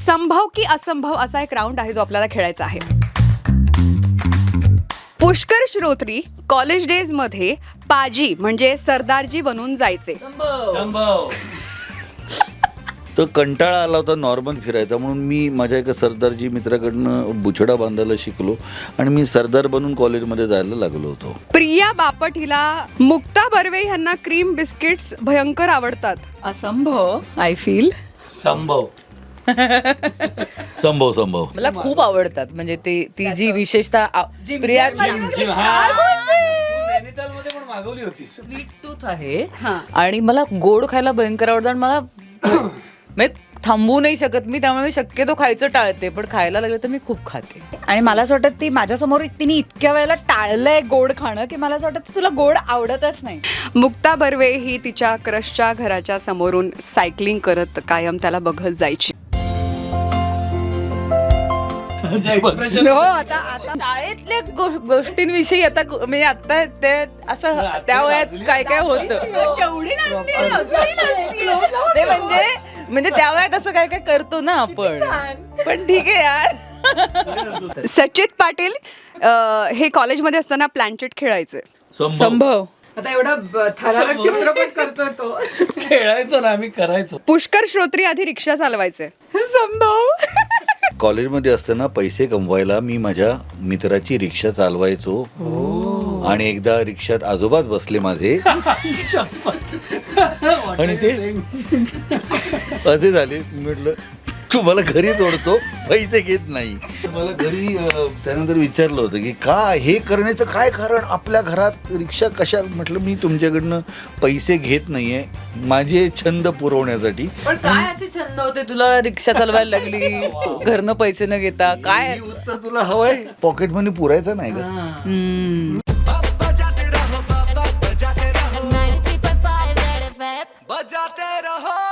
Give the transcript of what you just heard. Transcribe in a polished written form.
संभव की असंभव असा एक राऊंड आहे जो आपल्याला खेळायचा आहे. पुष्कर श्रोत्री कॉलेज डेज मध्ये पाजी म्हणजे सरदारजी बनून जायचे. संभव. तर कंटाळा आला होता नॉर्मल फिरायचा, म्हणून मी माझ्या एका सरदारजी मित्राकडनं बुछडा बांधायला शिकलो आणि मी सरदार बनून कॉलेजमध्ये जायला लागलो होतो. प्रिया बापट हिला मुक्ता बर्वे यांना क्रीम बिस्किट्स भयंकर आवडतात. असंभव आय फील. संभव. संभव संभव मला खूप आवडतात, म्हणजे ती जी विशेषतः प्रिया जिम नैनितालमध्ये पण मागवली होतीस. स्वीट टूथ आहे आणि मला गोड खायला भयंकर आवडतं आणि मला म्हणजे थांबवू नाही शकत मी, त्यामुळे मी शक्यतो खायचं टाळते, पण खायला लागलं तर मी खूप खाते. आणि मला असं वाटतं ती माझ्यासमोर तिने इतक्या वेळेला टाळलंय गोड खाणं की मला असं वाटतं तुला गोड आवडतच नाही. मुक्ता बर्वे ही तिच्या क्रशच्या घराच्या समोरून सायकलिंग करत कायम त्याला बघत जायची. हो, आता शाळेतल्या गोष्टींविषयी आता म्हणजे आता ते असं त्या वयात काय काय होतं ते म्हणजे त्या वयात असं काय काय करतो ना आपण, पण ठीक आहे यार. सचित पाटील हे कॉलेजमध्ये असताना प्लॅनचेट खेळायचे. संभव. आता एवढा थरारक चित्रपट करतोय तो. खेळायचो ना आम्ही, करायचो. पुष्कर श्रोत्री आधी रिक्षा चालवायचे. संभव. कॉलेजमध्ये असताना पैसे कमवायला मी माझ्या मित्राची रिक्षा चालवायचो आणि एकदा रिक्षात आजोबाच बसले माझे आणि ते असे झाले. मी म्हटलं तू मला घरी सोडतो, पैसे घेत नाही. मला घरी त्यानंतर विचारलं होतं की का हे करण्याचं काय कारण, आपल्या घरात रिक्षा कशा. म्हटलं मी तुमच्याकडनं पैसे घेत नाहीये, माझे छंद पुरवण्यासाठी. पण काय असे छंद होते तुला रिक्षा चालवायला लागली घरनं पैसे न घेता? काय उत्तर तुला हवंय? पॉकेट मनी पुरायचं नाही का? 93.5 बजाते रहो.